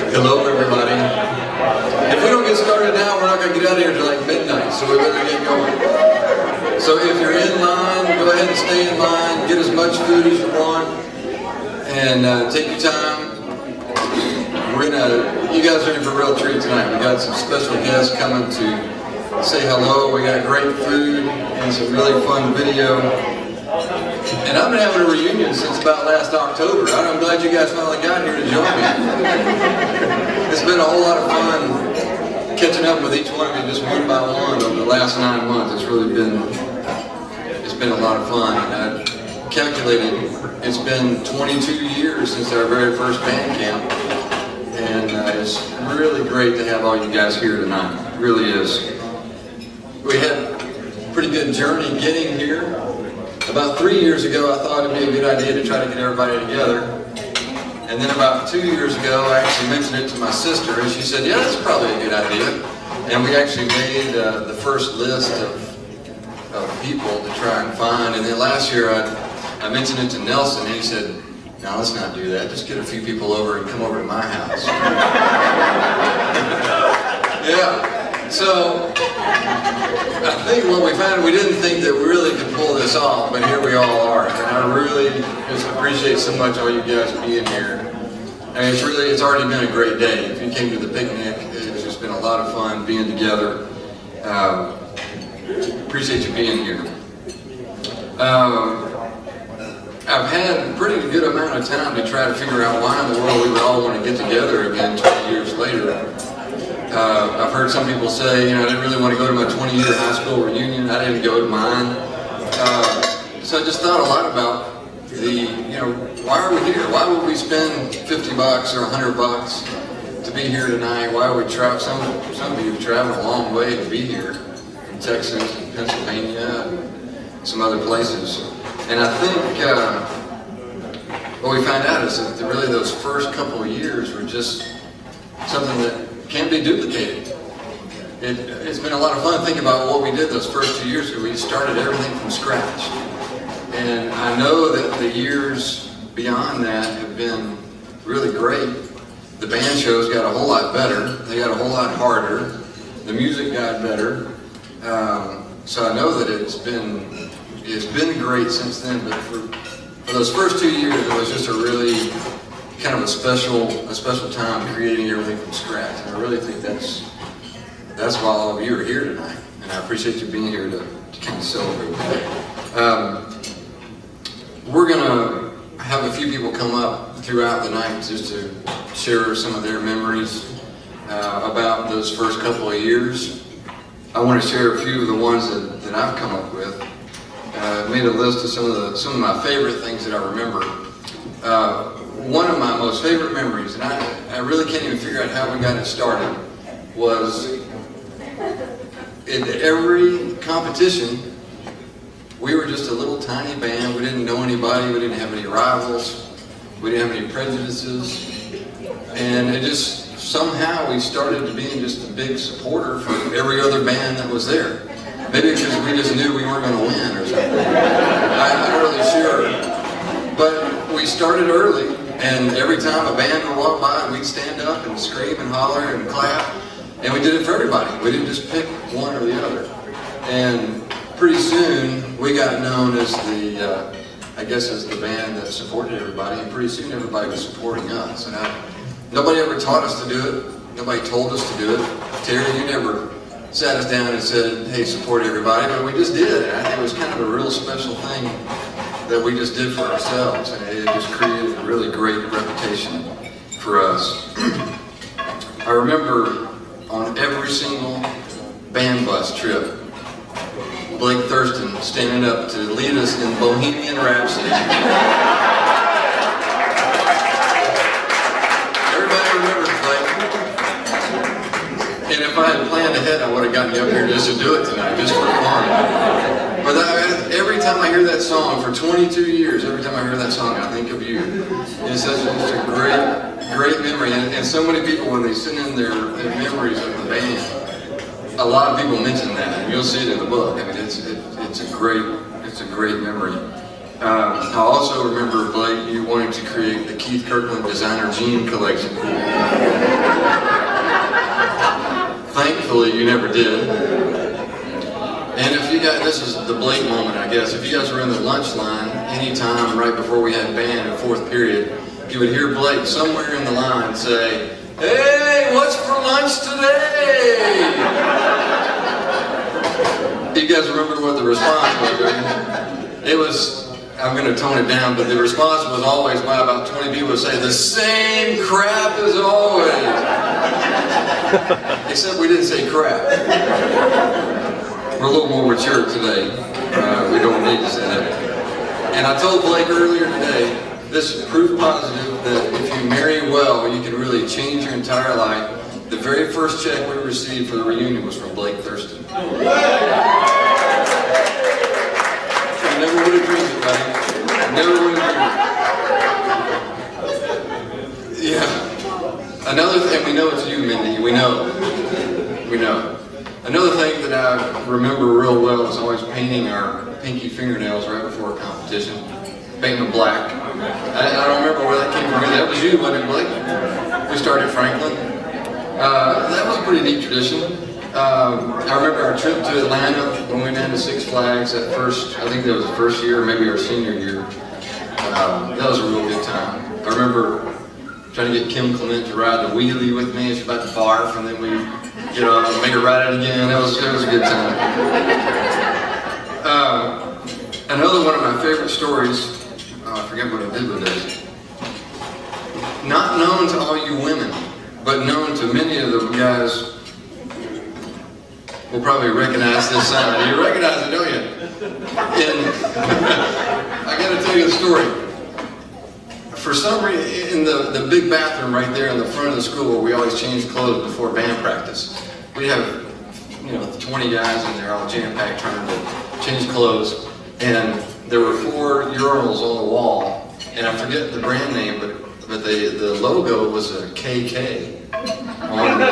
Hello, everybody. If we don't get started now, we're not going to get out of here until like midnight, so we better get going. So if you're in line, go ahead and stay in line, get as much food as you want, and take your time. You guys are in for a real treat tonight. We got some special guests coming to say hello. We got great food and some really fun video. And I've been having a reunion since about last October. I'm glad you guys finally got here to join me. It's been a whole lot of fun catching up with each one of you just one by one over the last 9 months. It's been a lot of fun. And I calculated it's been 22 years since our very first band camp. And it's really great to have all you guys here tonight. It really is. We had a pretty good journey getting here. About 3 years ago, I thought it'd be a good idea to try to get everybody together. And then about 2 years ago, I actually mentioned it to my sister, and she said, yeah, that's probably a good idea. And we actually made the first list of people to try and find. And then last year, I mentioned it to Nelson, and he said, no, let's not do that. Just get a few people over and come over to my house. Yeah. So I think what we found, we didn't think that we really could pull this off, but here we all are. And I really just appreciate so much all you guys being here. I mean, it's already been a great day. If you came to the picnic, it's just been a lot of fun being together. Appreciate you being here. I've had a pretty good amount of time to try to figure out why in the world we would all want to get together again 20 years later. I've heard some people say, I didn't really want to go to my 20-year high school reunion. I didn't go to mine. So I just thought a lot about why are we here? Why would we spend $50 or $100 to be here tonight? Why would we travel? Some of you have traveled a long way to be here, from Texas and Pennsylvania and some other places. And I think what we found out is that really those first couple of years were just something that can't be duplicated. It's been a lot of fun thinking about what we did those first 2 years ago. We started everything from scratch. And I know that the years beyond that have been really great. The band shows got a whole lot better. They got a whole lot harder. The music got better. So I know that it's been great since then, but for those first 2 years, it was just a really kind of a special time creating everything from scratch. And I really think that's why all of you are here tonight. And I appreciate you being here to kind of celebrate that. We're going to have a few people come up throughout the night just to share some of their memories about those first couple of years. I want to share a few of the ones that I've come up with. I made a list of some of my favorite things that I remember. One of my most favorite memories, and I really can't even figure out how we got it started, was in every competition, we were just a little tiny band. We didn't know anybody. We didn't have any rivals. We didn't have any prejudices. And it just, somehow we started to being just a big supporter for every other band that was there. Maybe because we just knew we weren't going to win or something. I'm not really sure. But we started early, and every time a band would walk by, we'd stand up and scream and holler and clap. And we did it for everybody. We didn't just pick one or the other. And pretty soon, we got known as as the band that supported everybody. And pretty soon, everybody was supporting us. And nobody ever taught us to do it. Nobody told us to do it. Terry, you never sat us down and said, hey, support everybody, but we just did. And I think it was kind of a real special thing that we just did for ourselves, and it just created a really great reputation for us. I remember on every single band bus trip, Blake Thurston standing up to lead us in Bohemian Rhapsody. Everybody remembers Blake. And if I had planned ahead, I would have gotten you up here just to do it tonight, just for fun. But every time I hear that song, for 22 years, every time I hear that song, I think of you. It's such a great memory. And so many people, when they send in their memories of the band, a lot of people mention that, and you'll see it in the book. I mean, it's a great memory. I also remember, Blake, you wanting to create the Keith Kirkland designer jean collection. Thankfully, you never did. And if you guys, this is the Blake moment, I guess. If you guys were in the lunch line anytime right before we had band in fourth period, you would hear Blake somewhere in the line say, "Hey, what's for lunch today?" You guys remember what the response was, right? It was, I'm going to tone it down, but the response was always by about 20 people would say, "The same crap as always." Except we didn't say crap. We're a little more mature today. We don't need to say that. And I told Blake earlier today, this is proof positive that if you marry well, you can really change your entire life. The very first check we received for the reunion was from Blake Thurston. I never would have dreamed it, buddy. Never would have dreamed it. Yeah. Another thing, we know it's you, Mindy. We know. We know. Another thing that I remember real well is always painting our pinky fingernails right before a competition. Painting them black. I don't remember where that came from. That was you, wasn't it, Blake? We started Franklin. That was a pretty neat tradition. I remember our trip to Atlanta when we went down to Six Flags that first, I think that was the first year, or maybe our senior year. That was a real good time. I remember trying to get Kim Clement to ride the wheelie with me. She was about to barf, and then we get up and make her ride it again. It was a good time. Another one of my favorite stories, I forget what I did with this. Not known to all you women, but known to many of the guys will probably recognize this sign. You recognize it, don't you? I got to tell you the story. For some reason, in the big bathroom right there in the front of the school, we always change clothes before band practice. We have, 20 guys in there all jam-packed trying to change clothes. And there were 4 urinals on the wall. And I forget the brand name, but the logo was a KK on the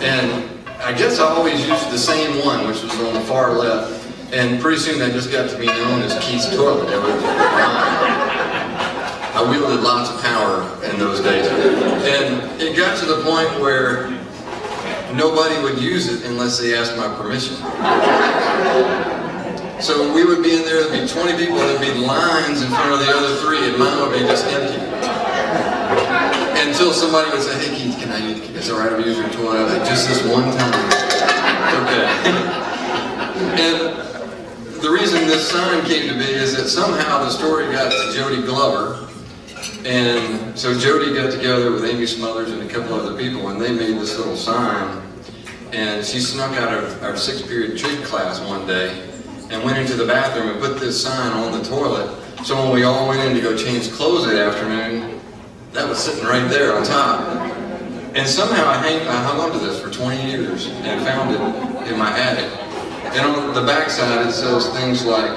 and I guess I always used the same one, which was on the far left. And pretty soon that just got to be known as Keith's toilet. I wielded lots of power in those days. And it got to the point where nobody would use it unless they asked my permission. So we would be in there, there'd be 20 people, there'd be lines in front of the other 3, and mine would be just empty. Until somebody would say, "Hey Keith, is it alright if I use your toilet?" Like, "Just this one time." Okay. And the reason this sign came to be is that somehow the story got to Jody Glover. And so Jody got together with Amy Smothers and a couple other people, and they made this little sign. And she snuck out of our 6th period trig class one day and went into the bathroom and put this sign on the toilet. So when we all went in to go change clothes that afternoon, that was sitting right there on top. And somehow I hung on to this for 20 years and found it in my attic. And on the back side it says things like,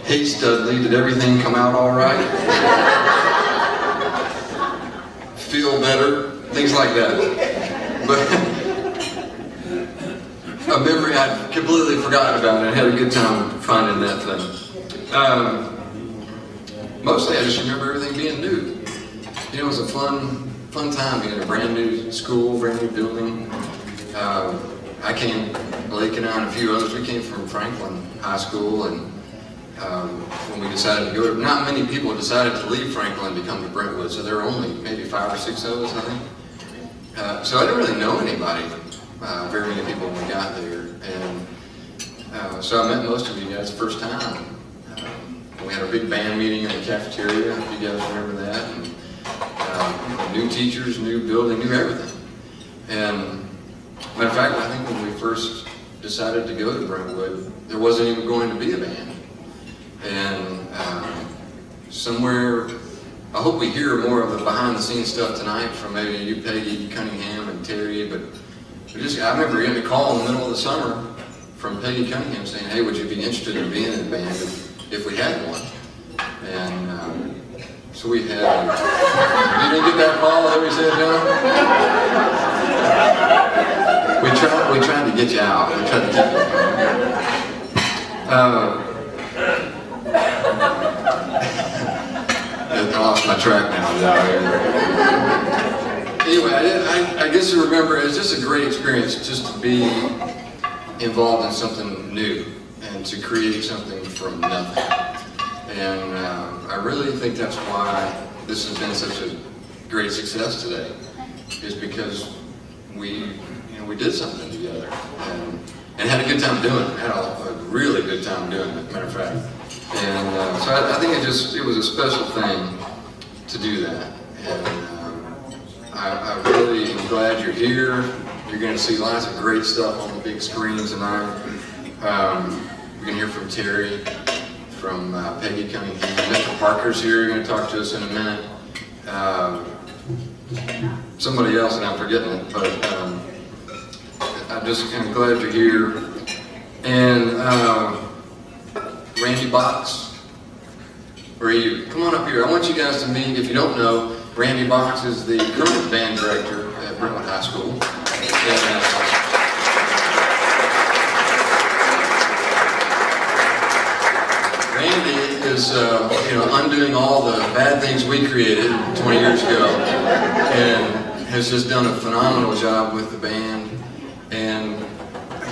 "Hey Studley, did everything come out all right? Feel better?" Things like that. But a memory I'd completely forgotten about, and I had a good time finding that thing. Mostly I just remember everything being new. It was a fun time being in a brand new school, brand new building. Blake and I and a few others, we came from Franklin High School, and when we decided to go, not many people decided to leave Franklin and come to Brentwood, so there were only maybe 5 or 6 of us, I think. So I didn't really know anybody, very many people when we got there, and so I met most of you guys the first time. We had a big band meeting in the cafeteria, if you guys remember that, and new teachers, new building, new everything. And matter of fact, I think when we first decided to go to Brentwood, there wasn't even going to be a band. And somewhere, I hope we hear more of the behind-the-scenes stuff tonight from maybe you, Peggy Cunningham, and Terry. But I remember getting a call in the middle of the summer from Peggy Cunningham saying, "Hey, would you be interested in being in a band if we had one?" And so we had. You didn't get that call? That we said, John? We tried to get you out. We tried to keep you. I lost my track now. Anyway, I guess to remember, it was just a great experience just to be involved in something new and to create something from nothing. And I really think that's why this has been such a great success today, is because we did something together and had a good time doing it. Had a really good time doing it, matter of fact. And so I think it was a special thing to do that. And I really am glad you're here. You're going to see lots of great stuff on the big screen tonight. We're going to hear from Terry, from Peggy coming in. Mr. Parker's here. You're going to talk to us in a minute. Somebody else, and I'm forgetting it, but I'm glad you're here. And Randy Box, where are you? Come on up here. I want you guys to meet, if you don't know, Randy Box is the current band director at Brentwood High School. Randy is undoing all the bad things we created 20 years ago, and has just done a phenomenal job with the band. And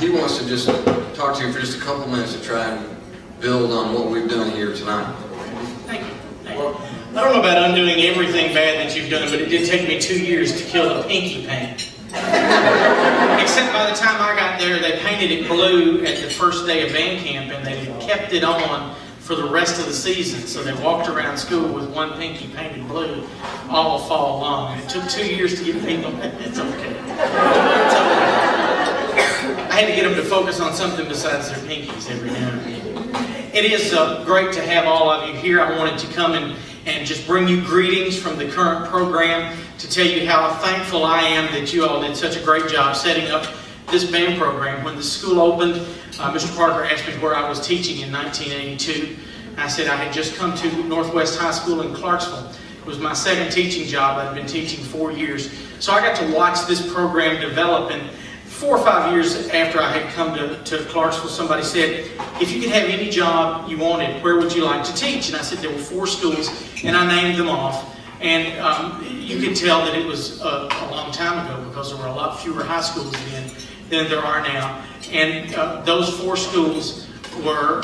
he wants to just talk to you for just a couple minutes to try and build on what we've done here tonight. Thank you. Well, I don't know about undoing everything bad that you've done, but it did take me 2 years to kill the pinky paint. Except by the time I got there, they painted it blue at the first day of band camp, and they kept it on for the rest of the season. So they walked around school with one pinky painted blue all fall long. It took 2 years to get paint on it. It's okay. It's okay. I had to get them to focus on something besides their pinkies every now and then. It is great to have all of you here. I wanted to come and just bring you greetings from the current program to tell you how thankful I am that you all did such a great job setting up this band program. When the school opened, Mr. Parker asked me where I was teaching in 1982. I said I had just come to Northwest High School in Clarksville. It was my second teaching job. I'd been teaching 4 years. So I got to watch this program develop, and 4 or 5 years after I had come to Clarksville, somebody said, if you could have any job you wanted, where would you like to teach? And I said there were 4 schools, and I named them off. And you could tell that it was a long time ago, because there were a lot fewer high schools then than there are now. And those 4 schools were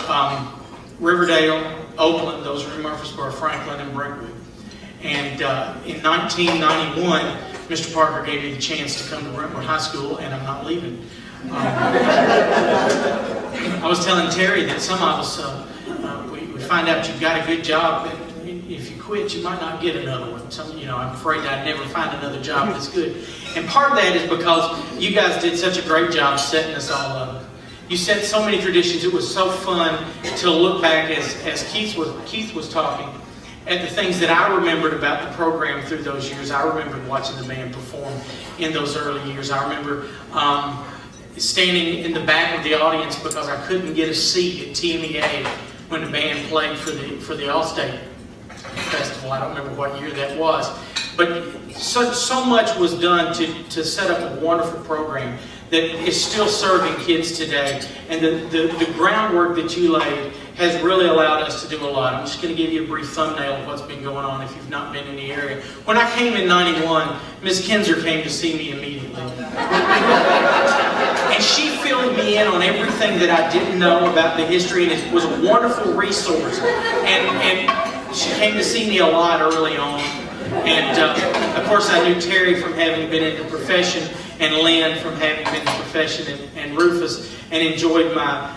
Riverdale, Oakland, those are in Murfreesboro, Franklin, and Brentwood. And in 1991, Mr. Parker gave me the chance to come to Brentwood High School, and I'm not leaving. I was telling Terry that some of us, we find out you've got a good job, but if you quit, you might not get another one. I'm afraid I'd never find another job that's good. And part of that is because you guys did such a great job setting us all up. You set so many traditions. It was so fun to look back as Keith was talking at the things that I remembered about the program through those years. I remembered watching the band perform in those early years. I remember standing in the back of the audience because I couldn't get a seat at TMEA when the band played for the Allstate Festival. I don't remember what year that was. But so much was done to set up a wonderful program that is still serving kids today. And the groundwork that you laid has really allowed us to do a lot. I'm just going to give you a brief thumbnail of what's been going on if you've not been in the area. When I came in '91, Ms. Kinzer came to see me immediately. And she filled me in on everything that I didn't know about the history, and it was a wonderful resource. And she came to see me a lot early on. And of course I knew Terry from having been in the profession, and Lynn from having been in the profession, and Rufus, and enjoyed my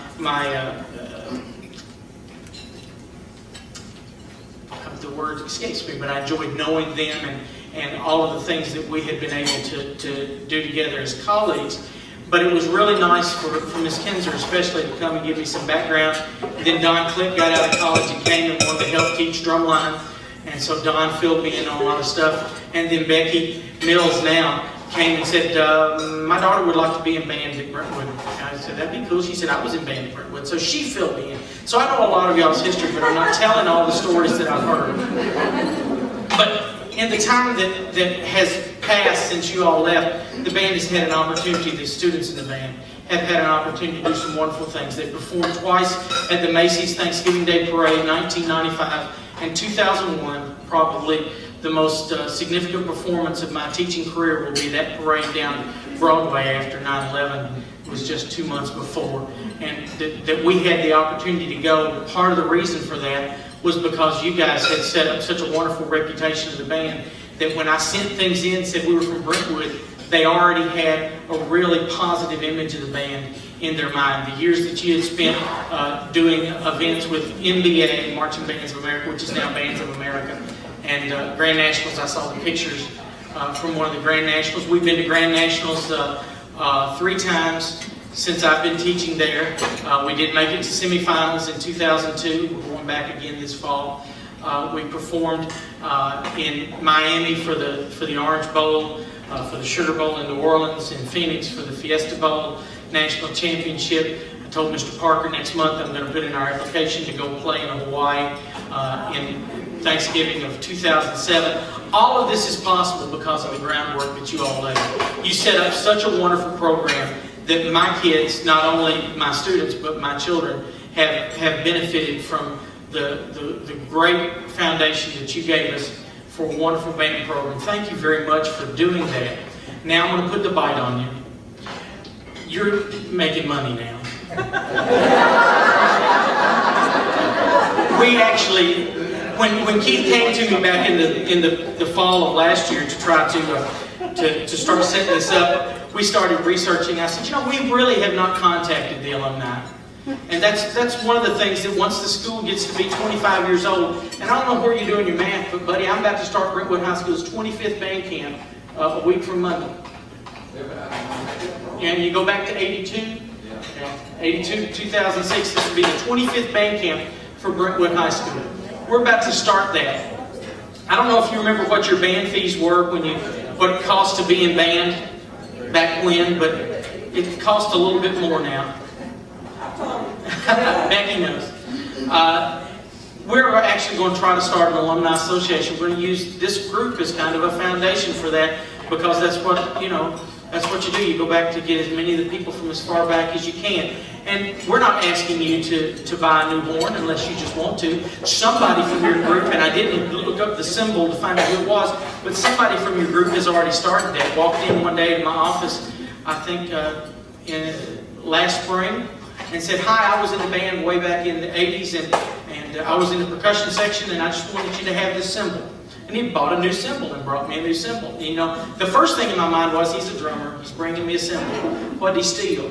the word escapes me, but I enjoyed knowing them and all of the things that we had been able to do together as colleagues. But it was really nice for Ms. Kinzer especially to come and give me some background. Then Don Click got out of college and came and wanted to help teach drumline. And so Don filled me in on a lot of stuff. And then Becky Mills now came and said, my daughter would like to be in band at Brentwood. And I said, that'd be cool. She said, I was in band at Brentwood. So she filled me in. So I know a lot of y'all's history, but I'm not telling all the stories that I've heard. But in the time that has passed since you all left, the band has had an opportunity, the students in the band have had an opportunity to do some wonderful things. They performed twice at the Macy's Thanksgiving Day Parade in 1995 And 2001, probably the most significant performance of my teaching career, will be that parade down Broadway after 9/11. Was just 2 months before, and that we had the opportunity to go. Part of the reason for that was because you guys had set up such a wonderful reputation of the band that when I sent things in, said we were from Brentwood, they already had a really positive image of the band in their mind. The years that you had spent doing events with MBA, Marching Bands of America, which is now Bands of America, and Grand Nationals. I saw the pictures from one of the Grand Nationals. We've been to Grand Nationals 3 times since I've been teaching there. We did make it to semifinals in 2002. We're going back again this fall. We performed in Miami for the Orange Bowl, for the Sugar Bowl in New Orleans, in Phoenix for the Fiesta Bowl National Championship. I told Mr. Parker next month I'm going to put in our application to go play in Hawaii in Thanksgiving of 2007. All of this is possible because of the groundwork that you all laid. You set up such a wonderful program that my kids, not only my students, but my children, have benefited from the great foundation that you gave us for a wonderful band program. Thank you very much for doing that. Now I'm going to put the bite on you. You're making money now. We actually, when Keith came to me back in the fall of last year to try to start setting this up, we started researching. I said, we really have not contacted the alumni. And that's one of the things that once the school gets to be 25 years old, and I don't know where you're doing your math, but buddy, I'm about to start Brentwood High School's 25th band camp a week from Monday. And you go back to 82, 82 to 2006, this will be the 25th band camp for Brentwood High School. We're about to start that. I don't know if you remember what your band fees were what it cost to be in band back when, but it costs a little bit more now. Becky knows. We're actually going to try to start an alumni association. We're going to use this group as kind of a foundation for that, because that's what you do. You go back to get as many of the people from as far back as you can. And we're not asking you to buy a new horn unless you just want to. Somebody from your group, and I didn't look up the symbol to find out who it was, but somebody from your group has already started that. Walked in one day to my office, I think last spring, and said, "Hi, I was in the band way back in the 80s, and I was in the percussion section, and I just wanted you to have this symbol." And he bought a new cymbal and brought me a new cymbal. The first thing in my mind was, he's a drummer, he's bringing me a cymbal. What did he steal?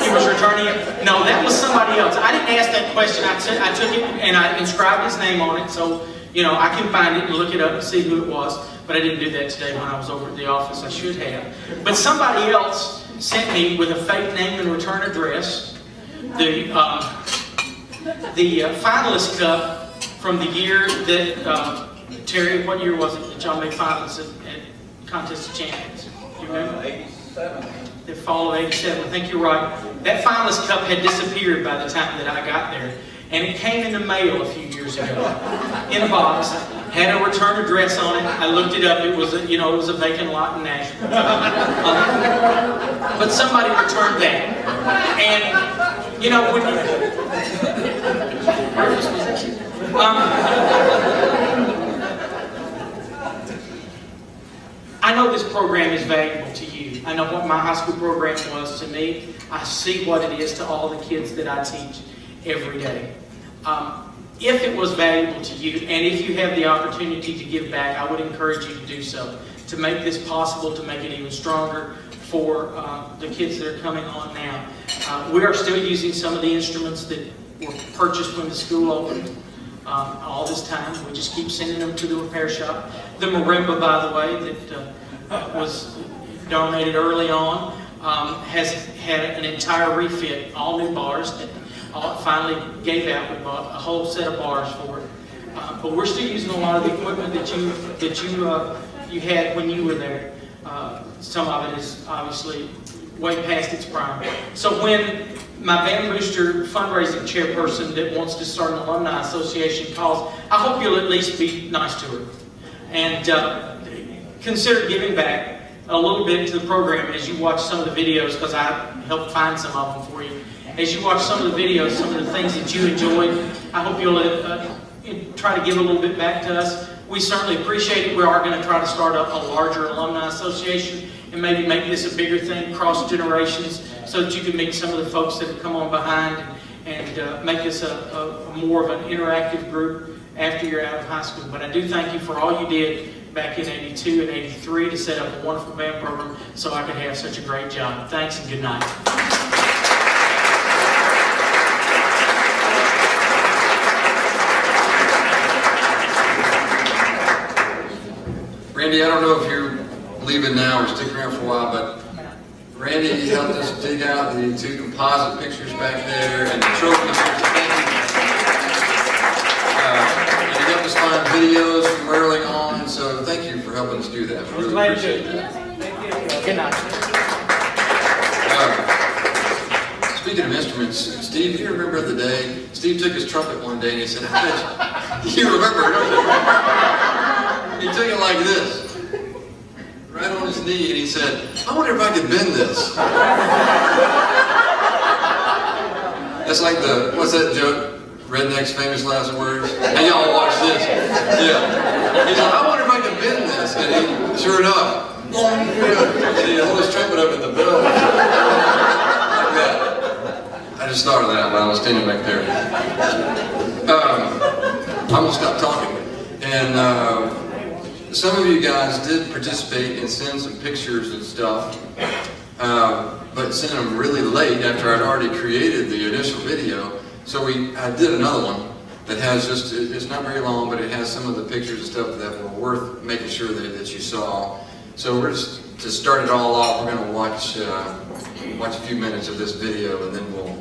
He was returning it. No, that was somebody else. I didn't ask that question. I took it and I inscribed his name on it, so I can find it and look it up and see who it was. But I didn't do that today when I was over at the office. I should have. But somebody else sent me with a fake name and return address the finalist cup from the year that Terry, what year was it that y'all made finalists at Contest of Champions? You remember? 87. The fall of 87. I think you're right. That finalist cup had disappeared by the time that I got there, and it came in the mail a few years ago in a box. Had a return address on it. I looked it up. It was a vacant lot in Nashville. But somebody returned that. And when I know this program is valuable to you. I know what my high school program was to me. I see what it is to all the kids that I teach every day. If it was valuable to you, and if you have the opportunity to give back, I would encourage you to do so, to make this possible, to make it even stronger for the kids that are coming on now. We are still using some of the instruments that were purchased when the school opened all this time. We just keep sending them to the repair shop. The marimba, by the way, that was donated early on, has had an entire refit, all new bars. Finally gave out. We bought a whole set of bars for it. But we're still using a lot of the equipment that you had when you were there. Some of it is obviously way past its prime. So when my Band Booster fundraising chairperson that wants to start an alumni association calls, I hope you'll at least be nice to her and consider giving back a little bit to the program as you watch some of the videos, because I helped find some of them for you. As you watch some of the videos, some of the things that you enjoyed, I hope you'll try to give a little bit back to us. We certainly appreciate it. We are going to try to start up a larger alumni association and maybe make this a bigger thing, cross generations, so that you can meet some of the folks that have come on behind and make this a more of an interactive group after you're out of high school. But I do thank you for all you did back in '82 and '83 to set up a wonderful band program so I could have such a great job. Thanks and good night. Randy, I don't know if you're leaving now or sticking around for a while, but Randy helped us dig out the 2 composite pictures back there and the trophy pictures. Thank you. And he helped us find videos from early on, so thank you for helping us do that. We really appreciate that. Thank you. Good night. Speaking of instruments, Steve, do you remember the day? Steve took his trumpet one day and he said, I bet you remember, don't you? He took it like this, right on his knee, and he said, I wonder if I could bend this. That's like what's that joke? Redneck's famous last words? Hey, y'all watch this. Yeah. He said, I wonder if I could bend this. And he, sure enough, and he held his trumpet up at the bell. Yeah. I just thought of that while I was standing back there. I'm going to stop talking. And some of you guys did participate and send some pictures and stuff, but sent them really late after I'd already created the initial video. So I did another one that has just, it's not very long, but it has some of the pictures and stuff that were worth making sure that you saw. So we're just, to start it all off, we're going to watch a few minutes of this video, and then we'll